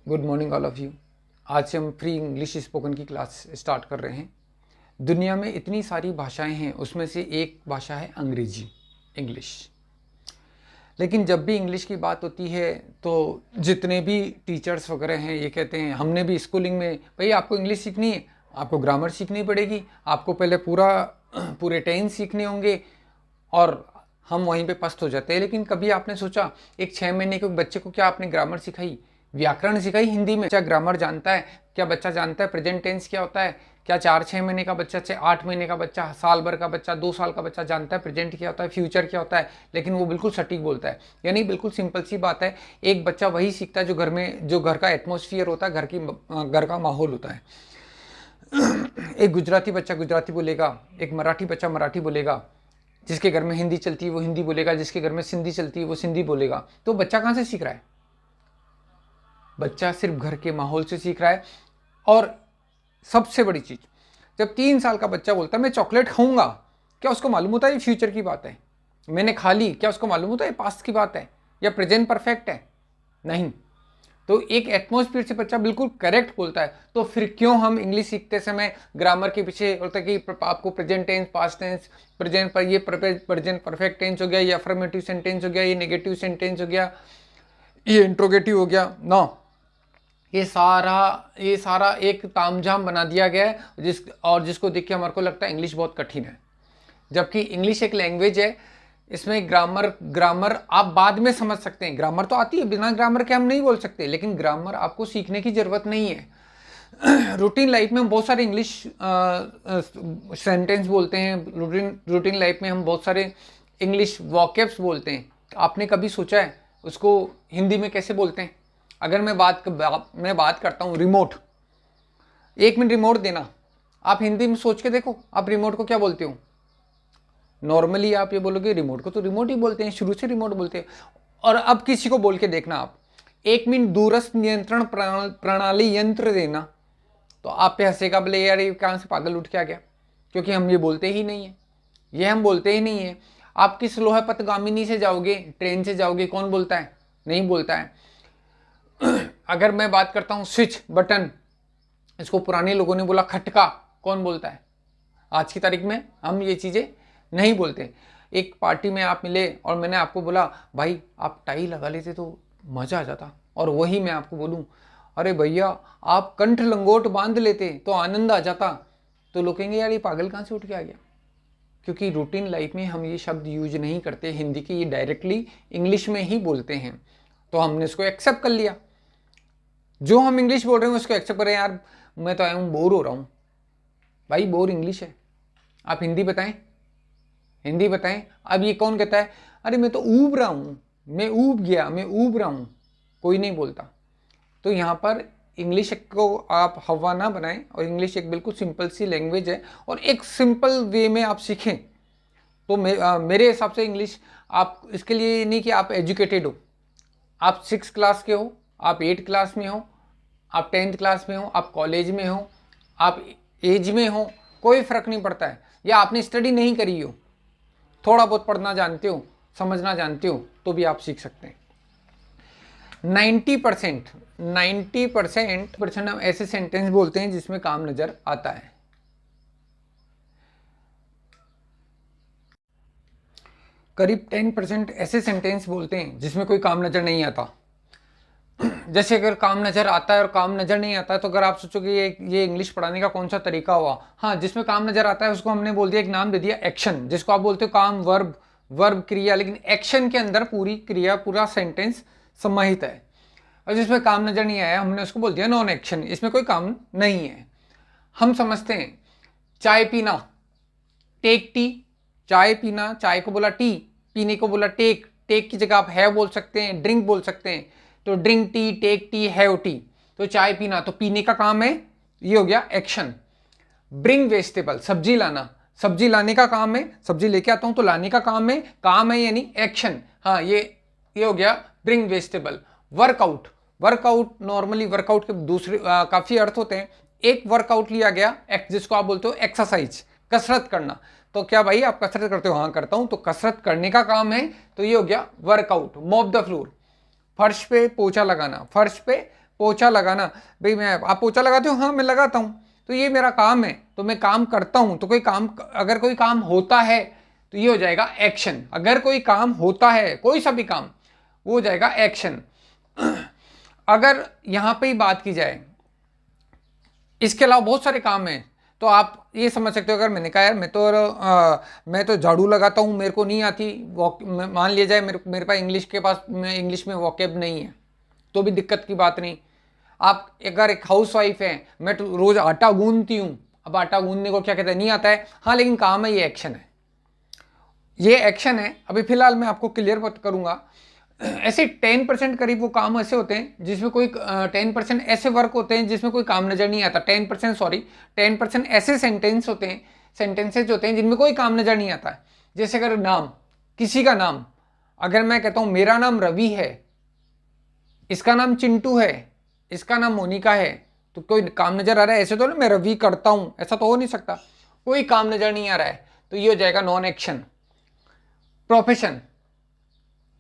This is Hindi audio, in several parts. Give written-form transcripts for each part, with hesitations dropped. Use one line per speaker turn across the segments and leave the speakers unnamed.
Good morning all of you. आज से हम फ्री इंग्लिश स्पोकन की क्लास स्टार्ट कर रहे हैं। दुनिया में इतनी सारी भाषाएं हैं, उसमें से एक भाषा है अंग्रेजी, इंग्लिश। लेकिन जब भी इंग्लिश की बात होती है तो जितने भी टीचर्स वगैरह हैं ये कहते हैं, हमने भी स्कूलिंग में भाई आपको इंग्लिश सीखनी है, आपको ग्रामर सीखनी पड़ेगी, आपको पहले पूरे टेंस सीखने होंगे, और हम वहीं पे पस्त हो जाते हैं। लेकिन कभी आपने सोचा एक 6 महीने के बच्चे को क्या आपने ग्रामर सिखाई, व्याकरण सिखाई हिंदी में? क्या ग्रामर जानता है? क्या बच्चा जानता है प्रेजेंट टेंस क्या होता है? क्या 4-6 महीने का बच्चा, 8 महीने का बच्चा, साल भर का बच्चा, 2 साल का बच्चा जानता है प्रेजेंट क्या होता है, फ्यूचर क्या होता है? लेकिन वो बिल्कुल सटीक बोलता है। यानी बिल्कुल सिंपल सी बात है, एक बच्चा वही सीखता है जो घर का एटमोसफियर होता है, घर का माहौल होता है। एक गुजराती बच्चा गुजराती बोलेगा, एक मराठी बच्चा मराठी बोलेगा, जिसके घर में हिंदी चलती है वो हिंदी बोलेगा, जिसके घर में सिंधी चलती है वो सिंधी बोलेगा। तो बच्चा कहाँ से सीख रहा है? बच्चा सिर्फ घर के माहौल से सीख रहा है। और सबसे बड़ी चीज, जब 3 साल का बच्चा बोलता है मैं चॉकलेट खाऊंगा, क्या उसको मालूम होता है ये फ्यूचर की बात है? मैंने खा ली, क्या उसको मालूम होता है ये पास्ट की बात है या प्रेजेंट परफेक्ट है? नहीं। तो एक एटमोस्फियर से बच्चा बिल्कुल करेक्ट बोलता है। तो फिर क्यों हम इंग्लिश सीखते समय ग्रामर के पीछे होता है कि आपको present tense, past tense, present पर ये प्रेजेंट परफेक्ट टेंस हो गया, ये अफर्मेटिव सेंटेंस हो गया, ये नेगेटिव सेंटेंस हो गया, ये इंट्रोगेटिव हो गया? नो, ये सारा एक तामझाम बना दिया गया है, जिसको देख के हमारे को लगता है इंग्लिश बहुत कठिन है। जबकि इंग्लिश एक लैंग्वेज है, इसमें ग्रामर आप बाद में समझ सकते हैं। ग्रामर तो आती है, बिना ग्रामर के हम नहीं बोल सकते, लेकिन ग्रामर आपको सीखने की जरूरत नहीं है। रूटीन लाइफ में हम बहुत सारे इंग्लिश सेंटेंस बोलते हैं, रूटीन लाइफ में हम बहुत सारे इंग्लिश वॉकेब्स बोलते हैं। आपने कभी सोचा है उसको हिंदी में कैसे बोलते हैं? अगर मैं बात करता हूँ रिमोट, 1 मिनट रिमोट देना, आप हिंदी में सोच के देखो, आप रिमोट को क्या बोलते हो? नॉर्मली आप ये बोलोगे रिमोट को तो रिमोट ही बोलते हैं, शुरू से रिमोट बोलते हैं। और अब किसी को बोल के देखना आप, 1 मिनट दूरस्थ नियंत्रण प्रणाली यंत्र देना, तो आप पे हंसेगा, बोले यार ये कहाँ से पागल उठ के आ गया, क्योंकि हम ये बोलते ही नहीं है, ये हम बोलते ही नहीं है। आप किस लोहा पथगामिनी से जाओगे, ट्रेन से जाओगे, कौन बोलता है? नहीं बोलता है। अगर मैं बात करता हूँ स्विच बटन, इसको पुराने लोगों ने बोला खटका, कौन बोलता है? आज की तारीख में हम ये चीज़ें नहीं बोलते। एक पार्टी में आप मिले और मैंने आपको बोला भाई आप टाई लगा लेते तो मज़ा आ जाता, और वही मैं आपको बोलूँ अरे भैया आप कंठ लंगोट बांध लेते तो आनंद आ जाता, तो लोग कहेंगे यार ये पागल कहाँ से उठ के आ गया। क्योंकि रूटीन लाइफ में हम ये शब्द यूज नहीं करते हिंदी के, ये डायरेक्टली इंग्लिश में ही बोलते हैं, तो हमने इसको एक्सेप्ट कर लिया। जो हम इंग्लिश बोल रहे हैं उसको एक्सेप्ट करें। यार मैं तो आया हूँ, बोर हो रहा हूँ। भाई बोर इंग्लिश है, आप हिंदी बताएं, हिंदी बताएं। अब ये कौन कहता है अरे मैं तो ऊब रहा हूँ, मैं ऊब गया, मैं ऊब रहा हूँ? कोई नहीं बोलता। तो यहाँ पर इंग्लिश को आप हवा ना बनाएं, और इंग्लिश एक बिल्कुल सिंपल सी लैंग्वेज है, और एक सिंपल वे में आप सीखें। तो मेरे हिसाब से इंग्लिश, आप इसके लिए नहीं कि आप एजुकेटेड हो, आप 6 क्लास के हो, आप 8 क्लास में हो, आप 10th क्लास में हो, आप कॉलेज में हो, आप एज में हो, कोई फ़र्क नहीं पड़ता है। या आपने स्टडी नहीं करी हो, थोड़ा बहुत पढ़ना जानते हो, समझना जानते हो, तो भी आप सीख सकते हैं। 90% हम ऐसे सेंटेंस बोलते हैं जिसमें काम नज़र आता है। करीब 10% ऐसे सेंटेंस बोलते हैं जिसमें कोई काम नज़र नहीं आता। जैसे अगर काम नज़र आता है और काम नज़र नहीं आता है, तो अगर आप सोचोगे ये इंग्लिश पढ़ाने का कौन सा तरीका हुआ? हाँ, जिसमें काम नज़र आता है उसको हमने बोल दिया, एक नाम दे दिया एक्शन, जिसको आप बोलते हो काम, वर्ब क्रिया, लेकिन एक्शन के अंदर पूरी क्रिया, पूरा सेंटेंस समाहित है। और जिसमें काम नज़र नहीं आया हमने उसको बोल दिया नॉन एक्शन, इसमें कोई काम नहीं है। हम समझते हैं चाय पीना, टेक टी, चाय पीना, चाय को बोला टी, पीने को बोला टेक, टेक की जगह आप हैव बोल सकते हैं, ड्रिंक बोल सकते हैं। तो drink tea, take tea, have tea, तो चाय पीना तो पीने का काम है, ये हो गया एक्शन। ब्रिंग वेजिटेबल, सब्जी लाना, सब्जी लाने का काम है, सब्जी लेके आता हूं तो लाने का काम है यानी एक्शन। हाँ, ये हो गया bring vegetable. Workout normally workout के दूसरे काफी अर्थ होते हैं। एक वर्कआउट लिया गया जिसको आप बोलते हो एक्सरसाइज, कसरत करना। तो क्या भाई आप कसरत करते हो? हाँ करता हूं, तो कसरत करने का काम है, तो ये हो गया वर्कआउट। मॉप द फ्लोर, फर्श पे पोछा लगाना, फर्श पे पोछा लगाना, भाई आप पोछा लगाते हो? हाँ मैं लगाता हूँ, तो ये मेरा काम है, तो मैं काम करता हूँ। तो कोई काम, अगर कोई काम होता है तो ये हो जाएगा एक्शन। अगर कोई काम होता है, कोई सा भी काम, वो हो जाएगा एक्शन। अगर यहाँ पे ही बात की जाए, इसके अलावा बहुत सारे काम हैं, तो आप ये समझ सकते हो, अगर मैंने कहा यार मैं तो झाड़ू लगाता हूँ, मेरे को नहीं आती, मान लिया जाए मेरे पास इंग्लिश में वॉकेब नहीं है, तो भी दिक्कत की बात नहीं। आप अगर एक हाउस वाइफ है, मैं तो रोज आटा गूंदती हूँ, अब आटा गूंदने को क्या कहते हैं, नहीं आता है, हाँ लेकिन काम है, ये एक्शन है, ये एक्शन है। अभी फिलहाल मैं आपको क्लियर करूंगा। ऐसे 10% करीब वो काम ऐसे होते हैं जिसमें कोई 10% ऐसे वर्क होते हैं जिसमें कोई काम नजर नहीं आता। 10% ऐसे सेंटेंसेस होते हैं जिनमें कोई काम नजर नहीं आता है। जैसे अगर नाम, किसी का नाम, अगर मैं कहता हूं मेरा नाम रवि है, इसका नाम चिंटू है, इसका नाम मोनिका है, तो कोई काम नजर आ रहा है? ऐसे तो ना मैं रवि करता हूं, ऐसा तो हो नहीं सकता, कोई काम नजर नहीं आ रहा है, तो ये हो जाएगा नॉन एक्शन।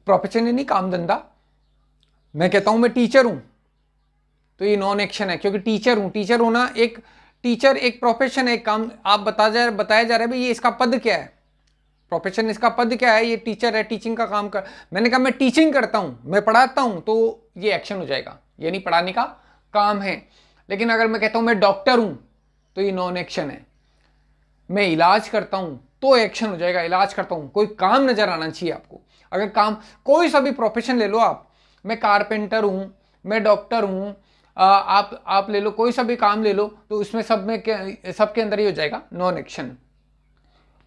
प्रोफेशन यानी काम धंधा। मैं कहता हूं मैं टीचर हूं, तो ये नॉन एक्शन है, क्योंकि टीचर होना एक प्रोफेशन है, एक काम। आप बताया जा रहा है भाई ये इसका पद क्या है, प्रोफेशन इसका पद क्या है, ये टीचर है, टीचिंग का काम कर। मैंने कहा मैं टीचिंग करता हूं, मैं पढ़ाता हूं, तो ये एक्शन हो जाएगा, यानी पढ़ाने का काम है। लेकिन अगर मैं कहता हूं मैं डॉक्टर हूं, तो ये नॉन एक्शन है। मैं इलाज करता हूं, तो एक्शन हो जाएगा, इलाज करता हूं, कोई काम नजर आना चाहिए आपको। अगर काम, कोई सा भी प्रोफेशन ले लो आप, मैं कारपेंटर हूं, मैं डॉक्टर हूं, आप ले लो, कोई सा भी काम ले लो, तो उसमें सबके अंदर ही हो जाएगा non action.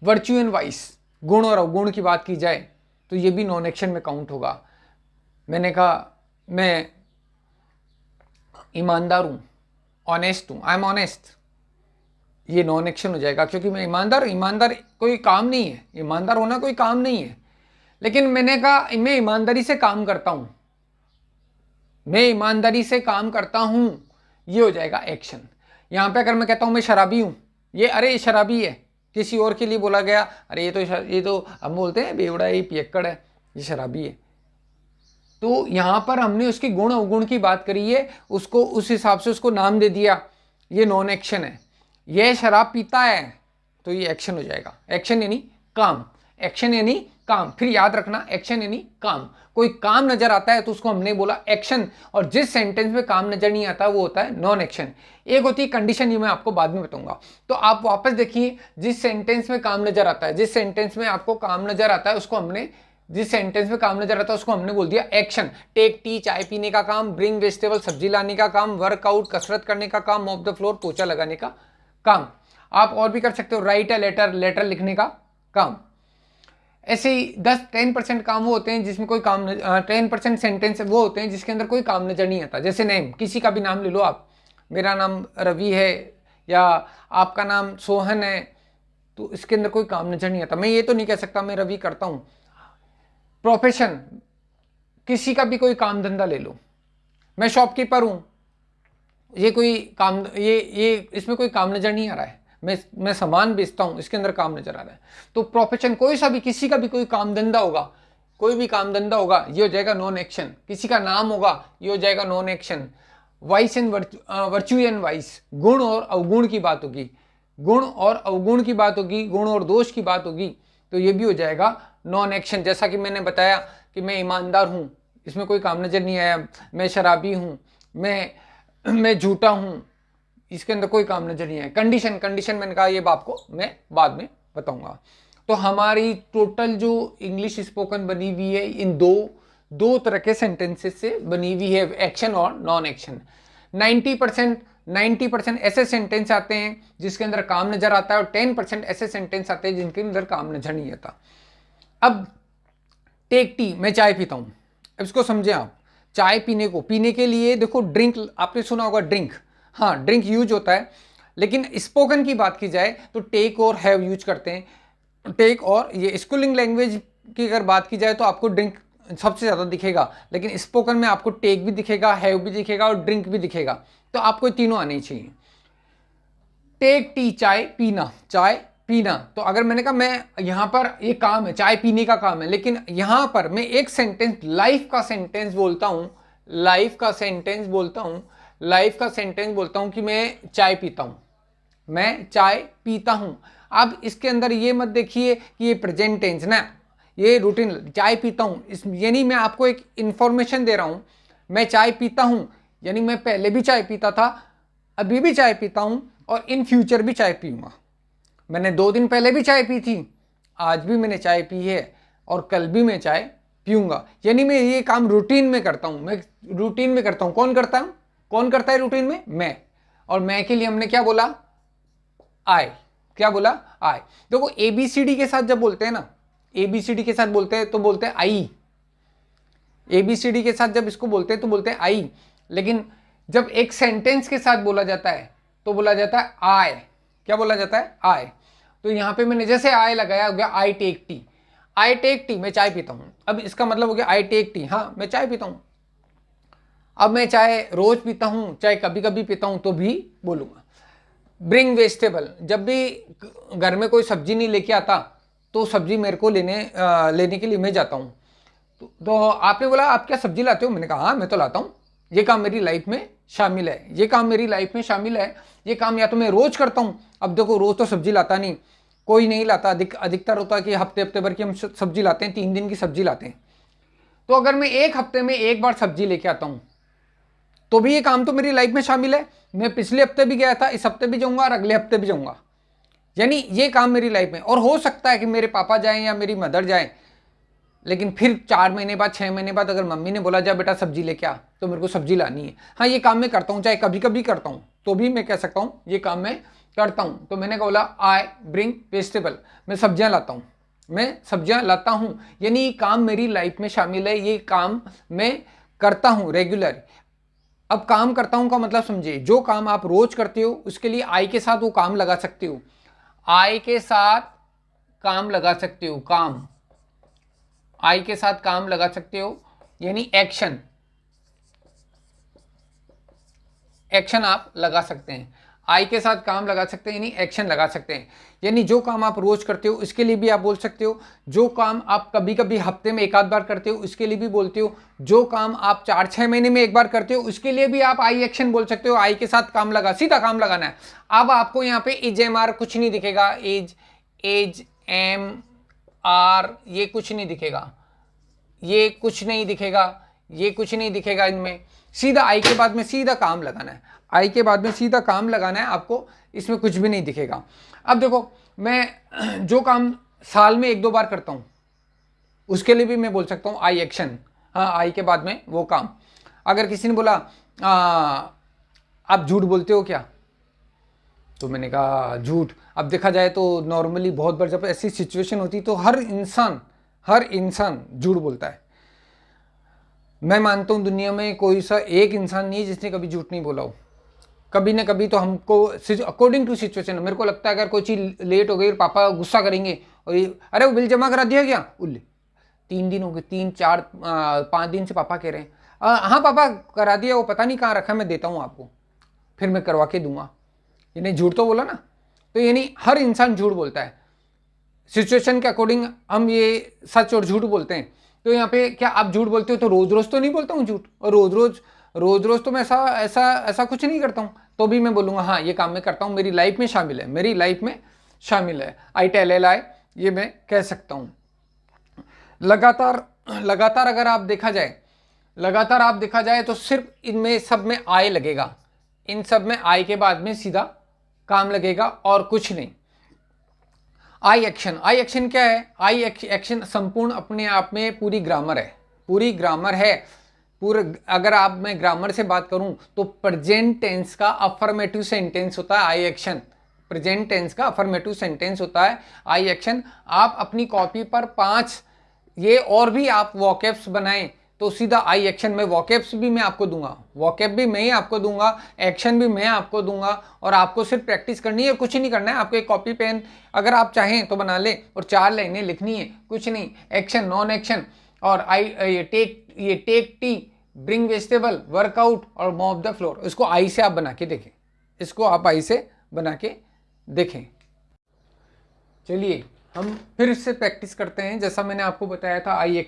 Virtue and vice, गुण और अवगुण की बात की जाए तो ये भी नॉन एक्शन में काउंट होगा। मैंने कहा मैं ईमानदार हूं, ऑनेस्ट हूं, आई एम ऑनेस्ट, ये नॉन एक्शन हो जाएगा, क्योंकि मैं ईमानदार कोई काम नहीं है, ईमानदार होना कोई काम नहीं है। लेकिन मैंने कहा मैं ईमानदारी से काम करता हूं, ये हो जाएगा एक्शन। यहां पे अगर मैं कहता हूं मैं शराबी हूं, ये शराबी है, किसी और के लिए बोला गया, अरे ये तो हम बोलते हैं बेवड़ा है, ये पियक्कड़ है, ये शराबी है, तो यहां पर हमने उसके गुण अवगुण की बात करी है, उसको उस हिसाब से उसको नाम दे दिया, ये नॉन एक्शन है। ये शराब पीता है, तो ये एक्शन हो जाएगा। एक्शन यानी काम, फिर याद रखना, एक्शन यानी काम। कोई काम नजर आता है तो उसको हमने बोला एक्शन, और जिस सेंटेंस में काम नजर नहीं आता वो होता है नॉन एक्शन। एक होती है कंडीशन, ये मैं आपको बाद में बताऊंगा। तो आप वापस देखिए, जिस सेंटेंस में काम नजर आता है, जिस सेंटेंस में आपको काम नजर आता है उसको हमने बोल दिया एक्शन। टेक टी, चाय पीने का काम, ब्रिंग वेजिटेबल, सब्जी लाने का काम, वर्कआउट, कसरत करने का काम, मॉप द फ्लोर, पोछा लगाने का काम। आप और भी कर सकते हो, राइट अ लेटर लिखने का काम। ऐसे ही 10-10% काम वो होते हैं जिसमें कोई काम 10% सेंटेंस वो होते हैं जिसके अंदर कोई काम नजर नहीं आता। जैसे नेम, किसी का भी नाम ले लो आप, मेरा नाम रवि है या आपका नाम सोहन है, तो इसके अंदर कोई काम नजर नहीं आता। मैं ये तो नहीं कह सकता मैं रवि करता हूं। प्रोफेशन, किसी का भी कोई काम धंधा ले लो, मैं शॉपकीपर हूं, ये कोई काम, ये इसमें कोई काम नजर नहीं आ रहा है, मैं सामान बेचता हूं, इसके अंदर काम नजर आ रहा है। तो प्रोफेशन, कोई सा भी, किसी का भी कोई काम धंधा होगा, ये हो जाएगा नॉन एक्शन। किसी का नाम होगा, ये हो जाएगा non action. Vice and virtue and vice, गुण और अवगुण की बात होगी, गुण और दोष की बात होगी, तो ये भी हो जाएगा नॉन एक्शन। जैसा कि मैंने बताया कि मैं ईमानदार हूं, इसमें कोई काम नजर नहीं आया। मैं शराबी हूं, मैं झूठा हूं, इसके अंदर कोई काम नजर नहीं आया। कंडीशन मैंने कहा ये आपको मैं बाद में बताऊंगा। तो हमारी टोटल जो इंग्लिश स्पोकन बनी हुई है इन दो तरह के सेंटेंसेस से बनी हुई है, एक्शन और नॉन एक्शन। 90% ऐसे सेंटेंस आते हैं जिसके अंदर काम नजर आता है, और 10% ऐसे सेंटेंस आते हैं जिनके अंदर काम नजर नहीं आता। अब टेक टी, मैं चाय पीता हूं, अब इसको समझे आप। चाय पीने के लिए देखो, ड्रिंक आपने सुना होगा, ड्रिंक, हाँ ड्रिंक यूज होता है, लेकिन स्पोकन की बात की जाए तो टेक और हैव यूज करते हैं। टेक और, ये स्कूलिंग लैंग्वेज की अगर बात की जाए तो आपको ड्रिंक सबसे ज़्यादा दिखेगा, लेकिन स्पोकन में आपको टेक भी दिखेगा, हैव भी दिखेगा और ड्रिंक भी दिखेगा। तो आपको तीनों आने चाहिए। टेक टी, चाय पीना, तो अगर मैंने कहा मैं यहां पर ये काम है, चाय पीने का काम है, लेकिन यहां पर मैं एक सेंटेंस, लाइफ का सेंटेंस बोलता हूं, लाइफ का सेंटेंस बोलता हूँ, लाइफ का सेंटेंस बोलता हूँ कि मैं चाय पीता हूँ, मैं चाय पीता हूँ। अब इसके अंदर ये मत देखिए कि ये प्रेजेंट टेंस ना, ये रूटीन चाय पीता हूँ, इस यानी मैं आपको एक इंफॉर्मेशन दे रहा हूँ। मैं चाय पीता हूँ यानी मैं पहले भी चाय पीता था, अभी भी चाय पीता हूँ और इन फ्यूचर भी चाय पीऊँगा। मैंने 2 दिन पहले भी चाय पी थी, आज भी मैंने चाय पी है और कल भी मैं चाय पीऊँगा। यानी मैं ये काम रूटीन में करता हूँ, मैं रूटीन में करता हूँ। कौन करता हूँ, कौन करता है रूटीन में? मैं। और मैं के लिए हमने क्या बोला? आई। क्या बोला? आई। देखो ABCD के साथ जब बोलते हैं ना, ABCD के साथ बोलते हैं तो बोलते हैं आई। ABCD के साथ जब इसको बोलते हैं तो बोलते हैं आई, लेकिन जब एक सेंटेंस के साथ बोला जाता है तो बोला जाता है आई। क्या बोला जाता है? आई। तो यहां पे मैंने जैसे आई लगाया, हो गया I take tea. I take tea, मैं चाय पीता हूं। अब इसका मतलब हो गया आई टेक टी, हाँ मैं चाय पीता हूं। अब मैं चाय रोज पीता हूं, चाहे कभी कभी पीता हूं तो भी बोलूंगा। ब्रिंग वेजिटेबल, जब भी घर में कोई सब्जी नहीं लेके आता तो सब्जी मेरे को लेने के लिए मैं जाता हूँ। तो आपने बोला आप क्या सब्जी लाते हो? मैंने कहा हाँ मैं तो लाता हूँ, ये काम मेरी लाइफ में शामिल है, ये काम मेरी लाइफ में शामिल है। ये काम या तो मैं रोज करता हूँ, अब देखो रोज तो सब्जी लाता नहीं, कोई नहीं लाता, अधिकतर होता है कि हफ्ते हफ्ते भर की हम सब्जी लाते हैं, 3 दिन की सब्जी लाते हैं। तो अगर मैं एक हफ्ते में एक बार सब्जी लेके आता हूँ तो भी ये काम तो मेरी लाइफ में शामिल है। मैं पिछले हफ्ते भी गया था, इस हफ्ते भी जाऊंगा और अगले हफ्ते भी जाऊंगा, यानी ये काम मेरी लाइफ में। और हो सकता है कि मेरे पापा जाएं या मेरी मदर जाएं, लेकिन फिर 4 महीने बाद 6 महीने बाद अगर मम्मी ने बोला जा बेटा सब्जी लेके आ, तो मेरे को सब्जी लानी है। हाँ ये काम मैं करता हूँ, चाहे कभी कभी करता हूँ तो भी मैं कह सकता हूँ ये काम मैं करता हूँ। तो मैंने बोला आई ब्रिंग वेजिटेबल, मैं सब्जियाँ लाता हूँ, मैं सब्जियाँ लाता हूँ, यानी ये काम मेरी लाइफ में शामिल है, ये काम मैं करता हूँ रेगुलर। अब काम करता हूँ का मतलब समझिए, जो काम आप रोज करते हो उसके लिए आई के साथ वो काम लगा सकते हो, आई के साथ काम लगा सकते हो, काम आई के साथ काम लगा सकते हो, यानी एक्शन, एक्शन आप लगा सकते हैं। आई के साथ काम लगा सकते हैं यानी एक्शन लगा सकते हैं। यानी जो काम आप रोज करते हो उसके लिए भी आप बोल सकते हो, जो काम आप कभी कभी हफ्ते में एक आध बार करते हो उसके लिए भी बोलते हो, जो काम आप 4-6 महीने में एक बार करते हो उसके लिए भी आप आई एक्शन बोल सकते हो। आई के साथ काम लगा, सीधा काम लगाना है। अब आपको यहाँ पे इज एम आर कुछ नहीं दिखेगा, एज एम आर ये कुछ नहीं दिखेगा, ये कुछ नहीं दिखेगा, ये कुछ नहीं दिखेगा इनमें। सीधा आई के बाद में सीधा काम लगाना है, आई के बाद में सीधा काम लगाना है आपको, इसमें कुछ भी नहीं दिखेगा। अब देखो मैं जो काम साल में 1-2 बार करता हूँ उसके लिए भी मैं बोल सकता हूँ आई एक्शन, हाँ आई के बाद में वो काम। अगर किसी ने बोला आप झूठ बोलते हो क्या, तो मैंने कहा झूठ। अब देखा जाए तो नॉर्मली बहुत बार जब ऐसी सिचुएशन होती तो हर इंसान झूठ बोलता है। मैं मानता हूं दुनिया में कोई सा एक इंसान नहीं है जिसने कभी झूठ नहीं बोला हो। कभी ना कभी तो हमको अकॉर्डिंग टू सिचुएशन, मेरे को लगता है अगर कोई चीज़ लेट हो गई पापा गुस्सा करेंगे और अरे वो बिल जमा करा दिया क्या, उल्ले 3 दिन हो गए, 3-4-5 दिन से पापा कह रहे हैं हाँ पापा करा दिया, वो पता नहीं कहाँ रखा, मैं देता हूँ आपको, फिर मैं करवा के दूंगा। यानी झूठ तो बोला ना। तो यानी हर इंसान झूठ बोलता है, सिचुएशन के अकॉर्डिंग हम ये सच और झूठ बोलते हैं। तो यहाँ पे क्या आप झूठ बोलते हो तो रोज रोज तो नहीं बोलता हूँ झूठ, और रोज रोज तो मैं ऐसा कुछ नहीं करता हूँ, तो भी मैं बोलूँगा हाँ ये काम मैं करता हूँ, मेरी लाइफ में शामिल है, मेरी लाइफ में शामिल है। आई टेल ए लाई ये मैं कह सकता हूँ। लगातार अगर आप देखा जाए तो सिर्फ इनमें सब में आई लगेगा, इन सब में आई के बाद में सीधा काम लगेगा और कुछ नहीं। आई एक्शन क्या है? आई एक्शन संपूर्ण अपने आप में पूरी ग्रामर है, अगर आप मैं ग्रामर से बात करूं तो प्रेजेंट टेंस का अफर्मेटिव सेंटेंस होता है आई एक्शन, प्रेजेंट टेंस का अफर्मेटिव सेंटेंस होता है आई एक्शन। आप अपनी कॉपी पर 5 ये और भी आप वॉकेब्स बनाएं तो सीधा आई एक्शन में वॉकेब्स भी मैं आपको दूंगा, वॉकेब भी मैं ही आपको दूंगा, एक्शन भी मैं आपको दूंगा, और आपको सिर्फ प्रैक्टिस करनी है, कुछ नहीं करना है। आपको एक कॉपी पेन अगर आप चाहें तो बना लें और 4 लाइनें लिखनी है, कुछ नहीं, एक्शन नॉन एक्शन और ये take tea, bring vegetable, workout और मॉप द फ्लोर, इसको आई से आप बना के देखें, इसको आप आई से बना के देखें। चलिए हम फिर इससे प्रैक्टिस करते हैं। जैसा मैंने आपको बताया था आई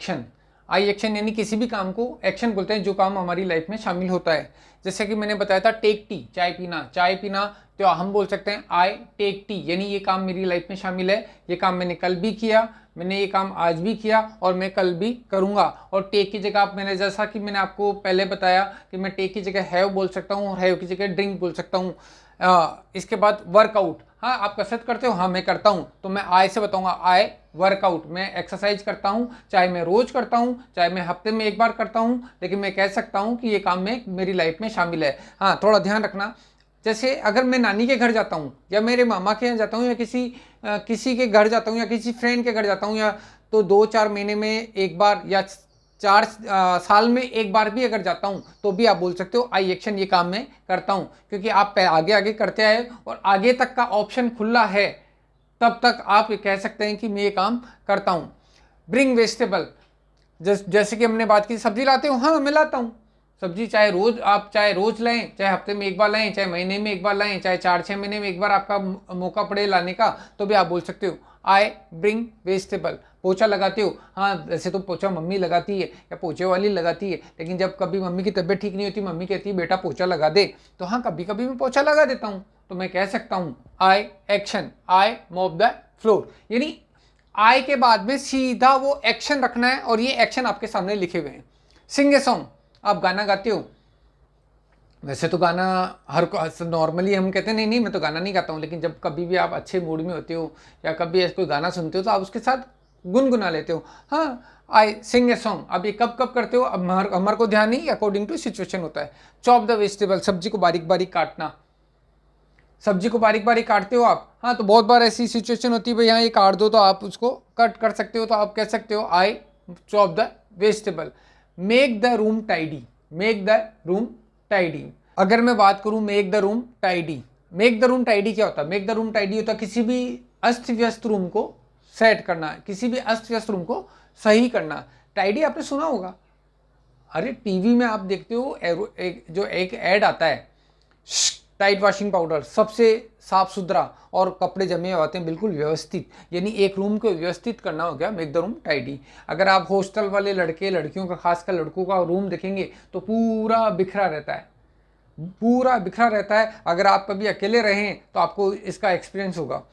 आई एक्शन यानी किसी भी काम को एक्शन बोलते हैं जो काम हमारी लाइफ में शामिल होता है। जैसे कि मैंने बताया था टेक टी, चाय पीना, चाय पीना, तो हम बोल सकते हैं आई टेक टी, यानी ये काम मेरी लाइफ में शामिल है, ये काम मैंने कल भी किया, मैंने ये काम आज भी किया और मैं कल भी करूँगा। और टेक की जगह आप, मैंने जैसा कि मैंने आपको पहले बताया कि मैं टेक की जगह हैव बोल सकता हूँ और हैव की जगह ड्रिंक बोल सकता हूँ। इसके बाद वर्कआउट, हाँ आप कसरत करते हो, हाँ मैं करता हूँ, तो मैं आई से बताऊँगा आई वर्कआउट, मैं एक्सरसाइज करता हूँ, चाहे मैं रोज करता हूँ चाहे मैं हफ्ते में एक बार करता हूँ, लेकिन मैं कह सकता हूँ कि ये काम में मेरी लाइफ में शामिल है। हाँ थोड़ा ध्यान रखना, जैसे अगर मैं नानी के घर जाता हूँ या मेरे मामा के यहाँ जाता हूँ या किसी के घर जाता हूँ या किसी फ्रेंड के घर जाता हूँ, या तो 2-4 महीने में एक बार या 4 साल में एक बार भी अगर जाता हूँ तो भी आप बोल सकते हो आई एक्शन, ये काम मैं करता हूँ, क्योंकि आप आगे आगे करते आए और आगे तक का ऑप्शन खुला है, तब तक आप कह सकते हैं कि मैं ये काम करता हूँ। ब्रिंग वेजिटेबल, जैसे कि हमने बात की, सब्जी लाते हो, हाँ मैं लाता हूँ सब्जी, चाहे रोज लाएं, चाहे हफ्ते में एक बार लाएं, चाहे महीने में एक बार लाएं, चाहे 4-6 महीने में एक बार आपका मौका पड़े लाने का, तो भी आप बोल सकते हो आई ब्रिंग वेजिटेबल। पोछा लगाते हो, हाँ वैसे तो पोछा मम्मी लगाती है या पोछे वाली लगाती है, लेकिन जब कभी मम्मी की तबीयत ठीक नहीं होती, मम्मी कहती है बेटा पोछा लगा दे, तो हाँ कभी कभी मैं पोछा लगा देता हूँ, तो मैं कह सकता हूँ I action, I mop the floor, यानी आई के बाद में सीधा वो एक्शन रखना है और ये एक्शन आपके सामने लिखे हुए हैं। सिंग ए सॉन्ग, आप गाना गाते हो, वैसे तो गाना हर नॉर्मली हम कहते हैं नहीं मैं तो गाना नहीं गाता हूँ, लेकिन जब कभी भी आप अच्छे मूड में होते हो या कभी ऐसा कोई गाना सुनते हो तो आप उसके साथ गुनगुना लेते हो, हाँ आई सिंग ए सॉन्ग। अब ये कब कब करते हो, अब हमारे को ध्यान नहीं, अकॉर्डिंग टू सिचुएशन होता है। चॉप द वेजिटेबल, सब्जी को बारीक बारीक काटना, सब्जी को बारीक बारीक काटते हो आप, हाँ तो बहुत बार ऐसी सिचुएशन होती है भाई यहाँ ये काट दो, तो आप उसको कट कर सकते हो, तो आप कह सकते हो I chop the vegetable. Make the room tidy, make the room tidy, अगर मैं बात करूं make the room tidy, make the room tidy क्या होता है? मेक द रूम टाइडी होता है किसी भी अस्त व्यस्त रूम को सेट करना, किसी भी अस्त व्यस्त रूम को सही करना। टाइडी आपने सुना होगा, अरे टीवी में आप देखते हो जो एक ऐड आता है, टाइड वॉशिंग पाउडर, सबसे साफ सुथरा और कपड़े जमे होते हैं बिल्कुल व्यवस्थित, यानी एक रूम को व्यवस्थित करना हो गया मेक द रूम टाइडी। अगर आप हॉस्टल वाले लड़के लड़कियों का, खासकर लड़कों का रूम देखेंगे तो पूरा बिखरा रहता है, पूरा बिखरा रहता है। अगर आप कभी अकेले रहें तो आपको इसका एक्सपीरियंस होगा,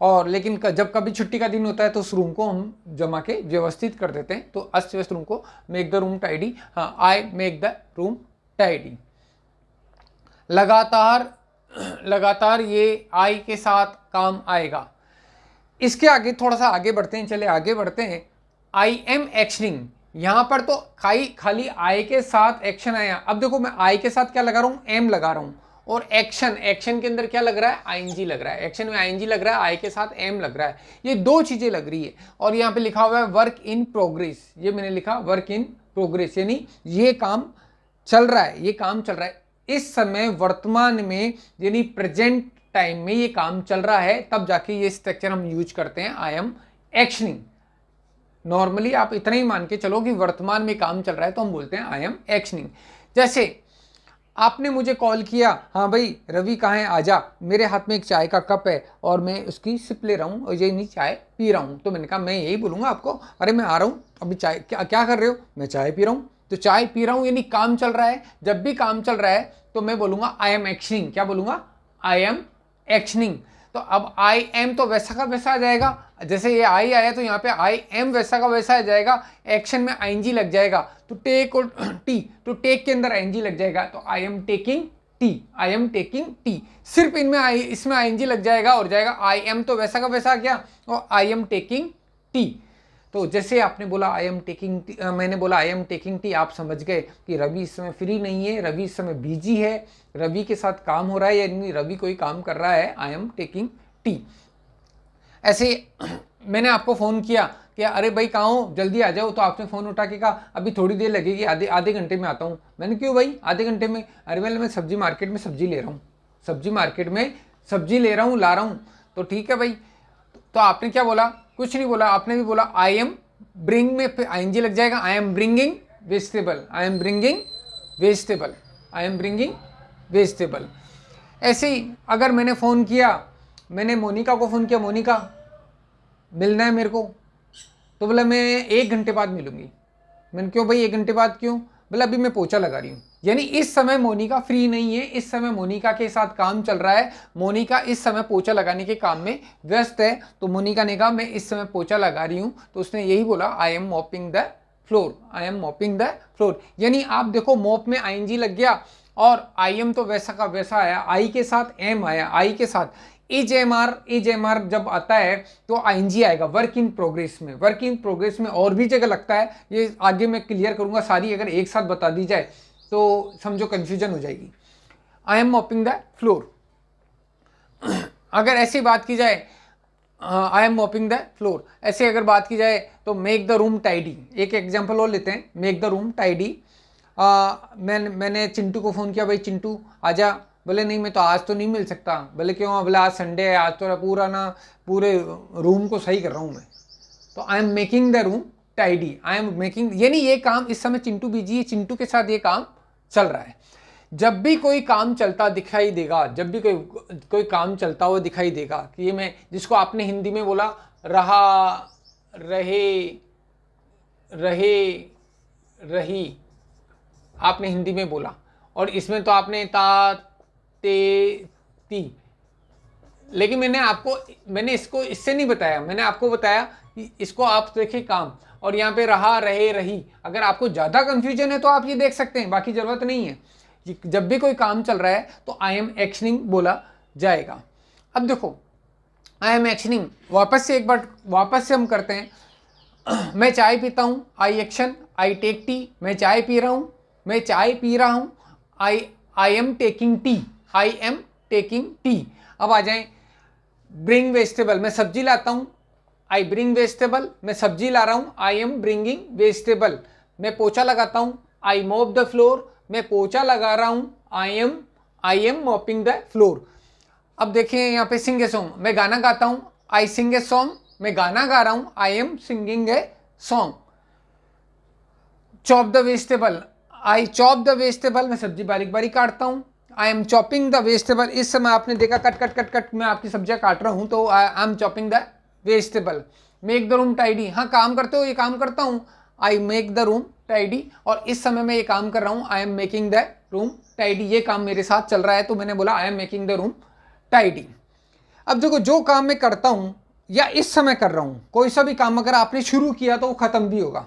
और लेकिन जब कभी छुट्टी का दिन होता है तो उस रूम को हम जमा के व्यवस्थित कर देते हैं, तो अस्त व्यस्त रूम को मेक द रूम टाइडी, हाँ I make the room tidy. लगातार ये आई के साथ काम आएगा। इसके आगे थोड़ा सा आगे बढ़ते हैं, चले आगे बढ़ते हैं। आई एम एक्शनिंग, यहां पर तो खाली आई के साथ एक्शन आया। अब देखो मैं आई के साथ क्या लगा रहा हूं, एम लगा रहा हूं, और एक्शन के अंदर क्या लग रहा है, आईएनजी लग रहा है, एक्शन में आईएनजी लग रहा है, आई के साथ एम लग रहा है, ये दो चीजें लग रही है। और यहाँ पे लिखा हुआ है वर्क इन प्रोग्रेस, ये मैंने लिखा वर्क इन प्रोग्रेस, यानी ये काम चल रहा है, ये काम चल रहा है इस समय वर्तमान में, यानी प्रेजेंट टाइम में ये काम चल रहा है, तब जाके ये स्ट्रक्चर हम यूज करते हैं आई एम एक्शनिंग। नॉर्मली आप इतना ही मान के चलो कि वर्तमान में काम चल रहा है तो हम बोलते हैं आई एम एक्शनिंग। जैसे आपने मुझे कॉल किया, हाँ भाई रवि कहाँ है, आजा, मेरे हाथ में एक चाय का कप है और मैं उसकी सिप ले रहा हूँ और ये नहीं चाय पी रहा हूँ। तो मैंने कहा मैं यही बोलूँगा आपको, अरे मैं आ रहा हूँ, अभी चाय क्या कर रहे हो, मैं चाय पी रहा हूँ। तो चाय पी रहा हूँ यानी काम चल रहा है, जब भी काम चल रहा है तो मैं बोलूँगा आई एम एक्शनिंग। क्या बोलूँगा, आई एम एक्शनिंग। तो अब आई एम तो वैसा का वैसा आ जाएगा, जैसे ये आई आया तो यहाँ पे आई एम वैसा का वैसा आ जाएगा, एक्शन में आईएनजी लग जाएगा, तो टेक और टी, तो टेक के अंदर आईएनजी लग जाएगा, तो I am taking tea, I am taking tea, सिर्फ इसमें आईएनजी लग जाएगा और जाएगा आई एम तो वैसा का वैसा आ गया और आई एम टेकिंग टी। तो जैसे आपने बोला आई एम टेकिंग टी, मैंने बोला आई एम टेकिंग टी, आप समझ गए कि रवि इस समय फ्री नहीं है, रवि इस समय बिजी है, रवि के साथ काम हो रहा है, यानी रवि कोई काम कर रहा है, आई एम टेकिंग टी। ऐसे मैंने आपको फ़ोन किया कि अरे भाई कहाँ हो, जल्दी आ जाओ, तो आपने फ़ोन उठा के कहा अभी थोड़ी देर लगेगी, आधे घंटे में आता हूँ। मैंने क्यों भाई आधे घंटे में, अरे मैं सब्जी मार्केट में सब्जी ले रहा हूँ, सब्जी मार्केट में सब्जी ले रहा हूँ, ला रहा हूँ। तो ठीक है भाई, तो आपने क्या बोला, कुछ नहीं बोला, आपने भी बोला आई एम ब्रिंग में फिर आईएनजी लग जाएगा, I am bringing vegetable, I am bringing vegetable, I am bringing vegetable. ऐसे ही अगर मैंने फ़ोन किया, मैंने मोनिका को फ़ोन किया, मोनिका मिलना है मेरे को, तो बोला मैं 1 घंटे बाद मिलूंगी, मैंने क्यों भाई 1 घंटे बाद क्यों? बोला अभी मैं पोछा लगा रही हूँ। यानी इस समय मोनिका फ्री नहीं है, इस समय मोनिका के साथ काम चल रहा है, मोनिका इस समय पोछा लगाने के काम में व्यस्त है। तो मोनिका ने कहा मैं इस समय पोछा लगा रही हूँ, तो उसने यही बोला I am mopping the floor, I am mopping the floor. यानी आप देखो मॉप में आईएनजी लग गया और आई एम तो वैसा का वैसा आया, आई के साथ एम आया, आई के साथ एज एम आर जब आता है तो आईएनजी आएगा वर्क इन प्रोग्रेस में। वर्क इन प्रोग्रेस में और भी जगह लगता है, ये आगे मैं क्लियर करूंगा, सारी अगर एक साथ बता दी जाए तो समझो कंफ्यूजन हो जाएगी। I am mopping the floor. अगर ऐसी बात की जाए I am mopping the floor, ऐसे अगर बात की जाए तो मेक द रूम टाइडी। एक एग्जाम्पल और लेते हैं, मेक द रूम टाइडी। मैंने चिंटू को फ़ोन किया, भाई चिंटू आजा। बोले नहीं मैं तो आज तो नहीं मिल सकता। बोले क्यों? बोले आज संडे है, आज तो पूरे रूम को सही कर रहा हूँ मैं। तो I am making the room tidy, I am making, यानी ये काम इस समय चिंटू बिजी है, चिंटू के साथ ये काम चल रहा है। जब भी कोई काम चलता दिखाई देगा, जब भी कोई काम चलता हुआ दिखाई देगा कि ये मैं, जिसको आपने हिंदी में बोला रहा, रहे, रही, आपने हिंदी में बोला, और इसमें तो आपने ता, ते, ती। लेकिन मैंने इसको इससे नहीं बताया, मैंने आपको बताया कि इसको आप देखिए काम, और यहाँ पे रहा, रहे, रही। अगर आपको ज़्यादा कंफ्यूजन है तो आप ये देख सकते हैं, बाकी ज़रूरत नहीं है। जब भी कोई काम चल रहा है तो आई एम एक्शनिंग बोला जाएगा। अब देखो आई एम एक्शनिंग, वापस से हम करते हैं। मैं चाय पीता हूँ, I action, I take tea. मैं चाय पी रहा हूँ, मैं चाय पी रहा हूँ, I am taking tea, I am taking tea. अब आ जाएं, ब्रिंग वेजिटेबल, मैं सब्जी लाता हूँ, आई ब्रिंग वेजिटेबल, मैं सब्जी ला रहा हूँ, आई एम ब्रिंगिंग वेजिटेबल। मैं पोछा लगाता हूँ, आई मॉप द फ्लोर, मैं पोछा लगा रहा हूँ, I M mopping the floor. अब देखिए यहाँ पे सिंग ए सॉन्ग, मैं गाना गाता हूँ, आई सिंग ए सॉन्ग, मैं गाना गा रहा हूँ, I am singing a song. Chop the vegetable, I chop the vegetable, मैं सब्जी बारीक बारीक काटता हूँ, I am chopping the vegetable. इस समय आपने देखा कट कट कट कट मैं आपकी सब्जियां काट रहा हूँ, तो I am chopping the vegetable. Make the room tidy, हाँ काम करते हो, ये काम करता हूँ, I make the room tidy. और इस समय मैं ये काम कर रहा हूँ, I am making the room tidy, ये काम मेरे साथ चल रहा है, तो मैंने बोला आई am making the room tidy. अब देखो जो काम मैं करता हूँ या इस समय कर रहा हूँ, कोई सा भी काम अगर आपने शुरू किया तो वो खत्म भी होगा।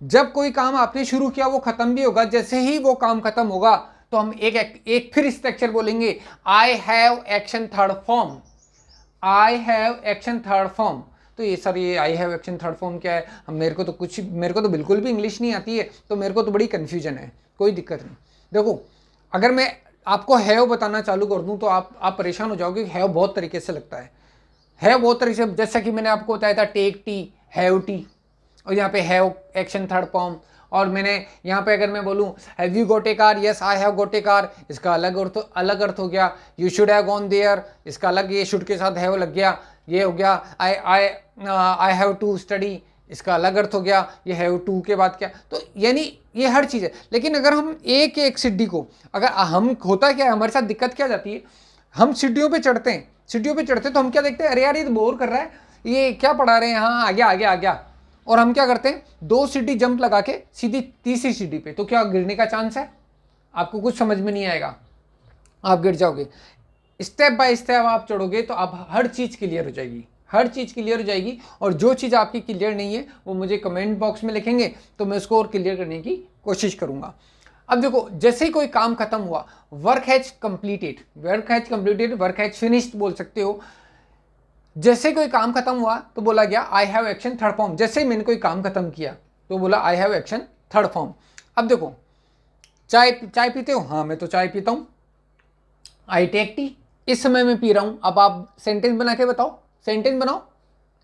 जब कोई काम आपने शुरू किया वो खत्म भी होगा। जैसे ही वो काम खत्म होगा तो हम एक फिर स्ट्रक्चर बोलेंगे, आई have action third form, I have action third form. तो ये सर ये आई हैव एक्शन थर्ड फॉर्म क्या है? मेरे को तो बिल्कुल भी इंग्लिश नहीं आती है, तो मेरे को तो बड़ी कन्फ्यूजन है। कोई दिक्कत नहीं। देखो अगर मैं आपको हैव बताना चालू कर दूं तो आप परेशान हो जाओगे। हैव बहुत तरीके से लगता है, हैव बहुत तरीके से, जैसा कि मैंने आपको बताया था टेक टी, हैव टी, और यहाँ पे हैव एक्शन थर्ड फॉर्म। और मैंने यहाँ पे अगर मैं बोलूँ have you got a car, yes I have got a car, इसका अलग अर्थ हो गया। You should have gone there, इसका अलग, ये शुड के साथ हैव लग गया, ये हो गया। आई हैव टू स्टडी, इसका अलग अर्थ हो गया, ये हैव टू के बाद क्या। तो यानी ये हर चीज़ है। लेकिन अगर हम एक सीढ़ी को, अगर हम, होता क्या है हमारे साथ दिक्कत क्या जाती है, हम सीढ़ियों पे चढ़ते हैं तो हम क्या देखते हैं, अरे यार ये तो बोर कर रहा है, ये क्या पढ़ा रहे हैं, हाँ आ गया। और हम क्या करते हैं, 2 सीढ़ी जंप लगा के सीधी तीसरी सीढ़ी पे, तो क्या गिरने का चांस है? आपको कुछ समझ में नहीं आएगा, आप गिर जाओगे। स्टेप बाय स्टेप आप चढ़ोगे तो आप हर चीज़ क्लियर हो जाएगी, हर चीज़ क्लियर हो जाएगी। और जो चीज़ आपकी क्लियर नहीं है वो मुझे कमेंट बॉक्स में लिखेंगे, तो मैं उसको और क्लियर करने की कोशिश करूँगा। अब देखो जैसे ही कोई काम खत्म हुआ, work has completed, work has finished बोल सकते हो। जैसे कोई काम खत्म हुआ तो बोला गया आई हैव एक्शन थर्ड फॉर्म। जैसे ही मैंने कोई काम खत्म किया तो बोला आई हैव एक्शन थर्ड फॉर्म। अब देखो चाय पीते हो, हाँ मैं तो चाय पीता हूँ, आई टेक टी, इस समय मैं पी रहा हूँ। अब आप सेंटेंस बना के बताओ, सेंटेंस बनाओ,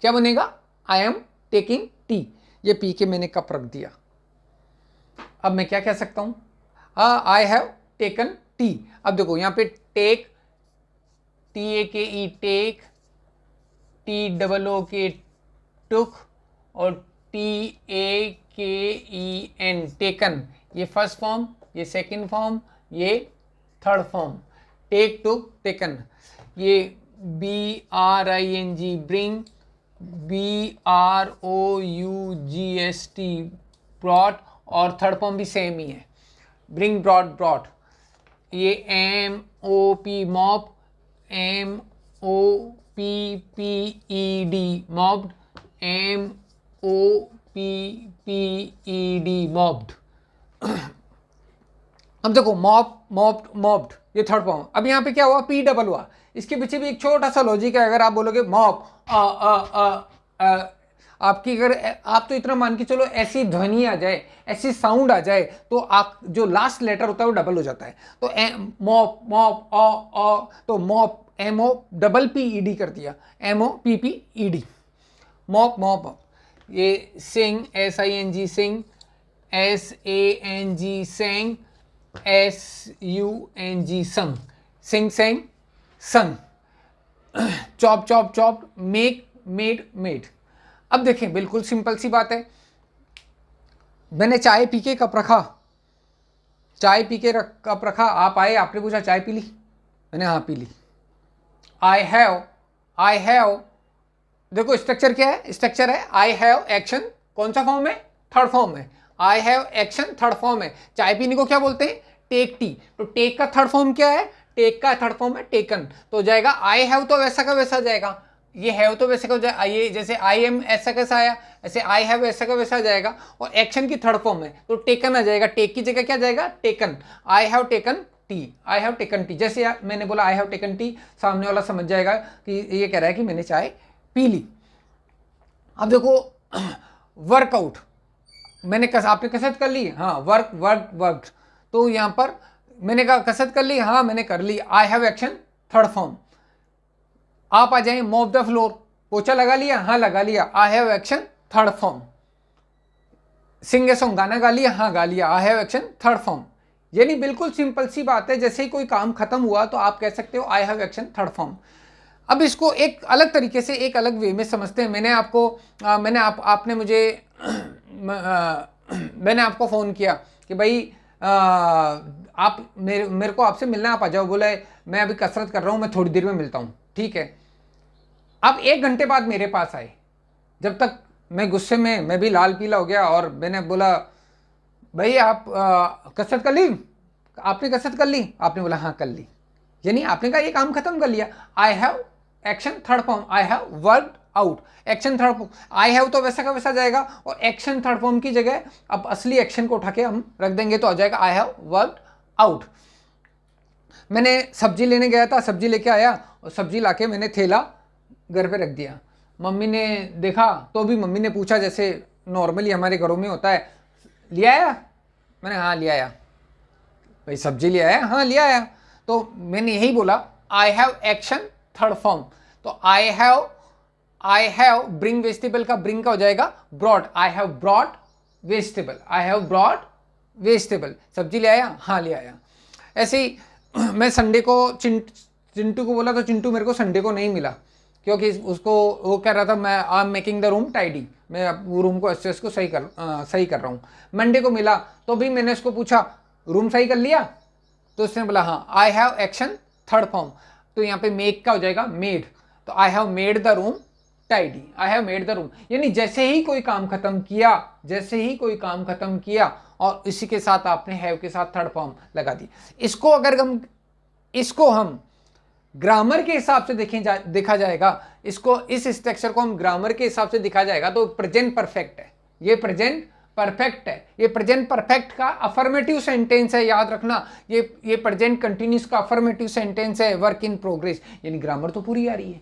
क्या बनेगा? आई एम टेकिंग टी, ये पी के मैंने कप रख दिया। अब मैं क्या कह सकता हूँ? I have taken T. अब देखो यहाँ पे टेक, TAKE टेक, TOOK टुक, और TAKEN टेकन, ये फर्स्ट फॉर्म, ये सेकंड फॉर्म, ये थर्ड फॉर्म। टेक, टुक, टेकन। ये BRING ब्रिंग, BROUGST ब्रॉट, और थर्ड फॉर्म भी सेम ही है, ब्रिंग ब्रॉट ब्रॉट। ये MOP mop, MOPPED mopped, MOPPED mopped. अब देखो मॉप मॉप्ड मॉब्ड, ये थर्ड फॉर्म। अब यहाँ पे क्या हुआ, P डबल हुआ। इसके पीछे भी एक छोटा सा लॉजिक है। अगर आप बोलोगे मॉप आपकी, अगर आप तो इतना मान के चलो ऐसी ध्वनि आ जाए, ऐसी साउंड आ जाए, तो आप जो लास्ट लेटर होता है वो डबल हो जाता है। तो मॉप मॉप तो मॉप MOPPED कर दिया, MOPPED मॉप मॉप। ये सिंग, SING सिंग, SANG सेंग, SUNG संग, सिंग सेंग संग। Chop chop chop, make made made. अब देखें, बिल्कुल सिंपल सी बात है। मैंने चाय पी के कप रखा, चाय पी के कप रखा, आप आए, आपने पूछा चाय पी ली, मैंने हाँ पी ली। आई हैव, देखो स्ट्रक्चर क्या है, स्ट्रक्चर है आई हैव एक्शन, कौन सा फॉर्म है, थर्ड फॉर्म है। आई हैव एक्शन थर्ड फॉर्म है। चाय पीने को क्या बोलते हैं, टेक टी। तो टेक का थर्ड फॉर्म क्या है, टेक का थर्ड फॉर्म है टेकन। तो हो जाएगा आई हैव, तो वैसा का वैसा जाएगा, ये हैव तो वैसे का, ये जैसे आई एम ऐसा कैसा आया, ऐसे आई हैव ऐसा का वैसा जाएगा। और एक्शन की थर्ड फॉर्म है तो टेकन आ जाएगा, टेक की जगह क्या जाएगा, taken. I have taken T, I have taken T. जैसे मैंने बोला आई हैव टेकन टी, सामने वाला समझ जाएगा कि ये कह रहा है कि मैंने चाय पी ली। अब देखो वर्कआउट, मैंने आपने कसरत कर ली, हाँ वर्क। तो यहाँ पर मैंने कहा कसरत कर ली, हाँ मैंने कर ली, I have action third form. आप आ जाए मॉप द फ्लोर, पोछा लगा लिया, हाँ लगा लिया, I have action third form. Sing a song, गाना गा लिया, हाँ गा लिया, I have action third form. यानी बिल्कुल सिंपल सी बात है, जैसे ही कोई काम खत्म हुआ तो आप कह सकते हो आई हैव एक्शन थर्ड फॉर्म। अब इसको एक अलग तरीके से, एक अलग वे में समझते हैं। मैंने आपको फ़ोन किया कि भाई आप मेरे को आपसे मिलना, आप आ जाओ। बोला मैं अभी कसरत कर रहा हूँ, मैं थोड़ी देर में मिलता हूँ, ठीक है। अब 1 घंटे बाद मेरे पास आए, जब तक मैं गुस्से में, मैं भी लाल पीला हो गया, और मैंने बोला भाई आप कसरत कर ली, आपने कसरत कर ली, आपने बोला हाँ कर ली, यानी आपने कहा ये काम खत्म कर लिया। I have action third form, I have worked out, action third form. I have तो वैसा का वैसा जाएगा, और एक्शन थर्ड फॉर्म की जगह अब असली एक्शन को उठा के हम रख देंगे तो आ जाएगा आई हैव वर्कड आउट। मैंने सब्जी लेने गया था, सब्जी लेके आया, और सब्जी लाके मैंने थैला घर पे रख दिया। मम्मी ने देखा तो भी मम्मी ने पूछा, जैसे नॉर्मली हमारे घरों में होता है, लिया आया, मैंने हाँ लिया आया। भाई सब्जी लिया आया, हाँ लिया आया। तो मैंने यही बोला आई हैव एक्शन थर्ड फॉर्म। तो आई हैव ब्रिंग वेजिटेबल का ब्रिंग का हो जाएगा brought, I have brought vegetable, I have brought vegetable. सब्जी ले आया, हाँ ले आया। ऐसे ही मैं संडे को चिंटू को बोला, तो चिंटू मेरे को संडे को नहीं मिला, क्योंकि उसको वो कह रहा था मैं आई am making the room tidy, मैं वो रूम को अच्छे को सही कर रहा हूँ। मंडे को मिला तो भी मैंने उसको पूछा रूम सही कर लिया, तो उसने बोला हाँ। आई हैव एक्शन थर्ड फॉर्म, तो यहाँ पे मेक का हो जाएगा मेड, तो I have made the room tidy, I have made the room. यानी जैसे ही कोई काम खत्म किया, और इसी के साथ आपने हैव के साथ थर्ड फॉर्म लगा दी। इसको हम ग्रामर के हिसाब से देखा जाएगा, इसको इस स्ट्रक्चर को हम ग्रामर के हिसाब से देखा जाएगा तो प्रेजेंट परफेक्ट है, ये प्रेजेंट परफेक्ट है। ये प्रेजेंट परफेक्ट का अफर्मेटिव सेंटेंस है, याद रखना। ये प्रेजेंट कंटिन्यूस का अफर्मेटिव सेंटेंस है, वर्क इन प्रोग्रेस। यानी ग्रामर तो पूरी आ रही है,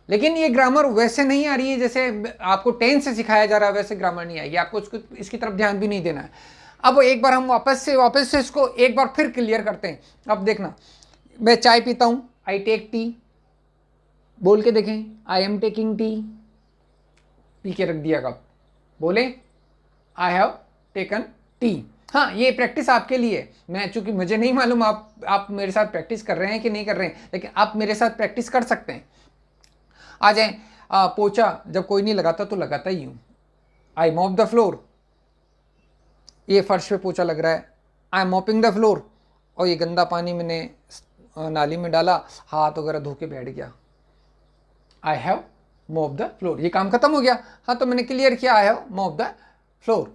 लेकिन ये ग्रामर वैसे नहीं आ रही है जैसे आपको टेंस से सिखाया जा रहा है, वैसे ग्रामर नहीं आएगी। आपको इसकी तरफ ध्यान भी नहीं देना है। अब एक बार हम वापस से इसको एक बार फिर क्लियर करते हैं। अब देखना, मैं चाय पीता हूँ, आई टेक टी, बोल के देखें, I am taking tea, P के रख दिया कब, बोले आई हैव टेकन टी। हाँ, ये प्रैक्टिस आपके लिए, मैं चूंकि मुझे नहीं मालूम आप मेरे साथ प्रैक्टिस कर रहे हैं कि नहीं कर रहे हैं, लेकिन आप मेरे साथ प्रैक्टिस कर सकते हैं। आ जाए, पोछा जब कोई नहीं लगाता तो लगाता ही हूँ। आई मॉप द फ्लोर, ये फर्श पे पोछा लग रहा है, I am mopping the floor, और ये गंदा पानी मैंने नाली में डाला, हाथ वगैरह धो के बैठ गया, I have mop the floor. ये काम खत्म हो गया। हाँ, तो मैंने क्लियर किया I have mop the floor.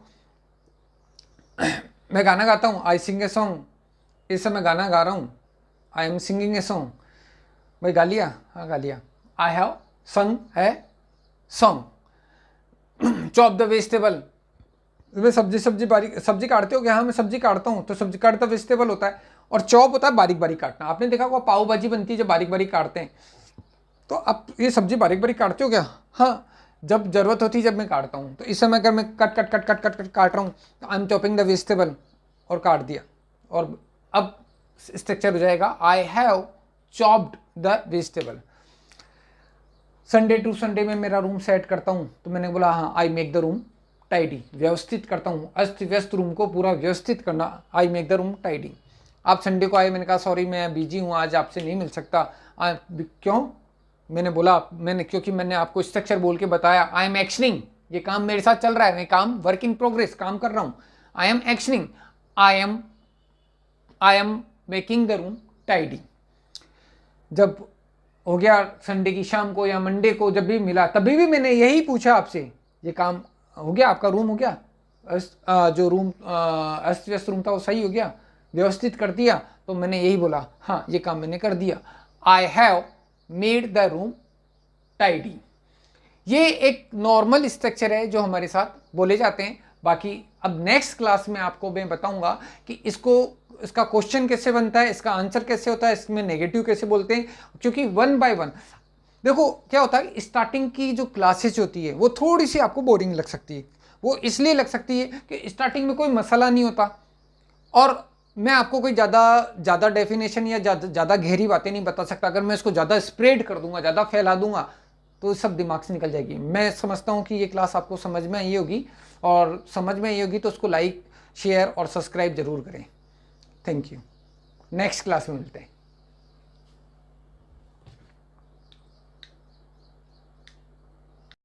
मैं गाना गाता हूँ, आई सिंग ए सॉन्ग, इस समय गाना गा रहा हूँ, I am singing a song. भाई गा लिया, हाँ गा लिया। आई हैव संग है सॉन्ग। चॉप द वेजिटेबल, वे सब्जी बारीक, सब्जी काटते हो क्या? हाँ मैं सब्जी काटता हूँ। तो सब्जी काटता वेजिटेबल होता है, और चॉप होता है बारीक बारीक काटना। आपने देखा होगा पाव भाजी बनती है जब बारीक बारीक काटते हैं। तो अब ये सब्जी बारीक बारीक काटते हो क्या? हाँ, जब जरूरत होती है जब मैं काटता हूँ। तो इस समय अगर मैं cut cut cut cut cut cut काट रहा हूँ, तो I am chopping the vegetable, और काट दिया। और अब स्ट्रक्चर हो जाएगा I have chopped the vegetable. Sunday to Sunday में मेरा रूम सेट करता हूँ, तो मैंने बोला हाँ I make the room tidy, व्यवस्थित करता हूँ। अस्त व्यस्त रूम को पूरा व्यवस्थित करना, I make the room tidy. आप संडे को आए, मैंने कहा सॉरी मैं बिजी हूँ, आज आपसे नहीं मिल सकता। क्यों? मैंने बोला क्योंकि मैंने आपको स्ट्रक्चर बोल के बताया, आई एम एक्शनिंग, ये काम मेरे साथ चल रहा है, मैं काम वर्क इन प्रोग्रेस काम कर रहा हूँ। I am actioning, I am making the room tidy. जब हो गया संडे की शाम को या मंडे को जब भी मिला, तभी भी मैंने यही पूछा आपसे, ये काम हो गया? आपका रूम हो गया? जो रूम अस्त व्यस्त रूम था वो सही हो गया, व्यवस्थित कर दिया? तो मैंने यही बोला, हाँ ये काम मैंने कर दिया। I have made the room tidy. ये एक नॉर्मल स्ट्रक्चर है जो हमारे साथ बोले जाते हैं। बाकी अब नेक्स्ट क्लास में आपको मैं बताऊंगा कि इसका क्वेश्चन कैसे बनता है, इसका आंसर कैसे होता है, इसमें नेगेटिव कैसे बोलते हैं। क्योंकि वन बाय वन देखो क्या होता है, स्टार्टिंग की जो क्लासेस होती है वो थोड़ी सी आपको बोरिंग लग सकती है। वो इसलिए लग सकती है कि स्टार्टिंग में कोई मसला नहीं होता, और मैं आपको कोई ज़्यादा डेफिनेशन या ज़्यादा गहरी बातें नहीं बता सकता। अगर मैं इसको ज़्यादा स्प्रेड कर दूंगा, ज़्यादा फैला दूंगा, तो सब दिमाग से निकल जाएगी। मैं समझता हूँ कि ये क्लास आपको समझ में आई होगी, और समझ में आई होगी तो उसको लाइक शेयर और सब्सक्राइब जरूर करें। Thank you. नेक्स्ट क्लास में मिलते हैं।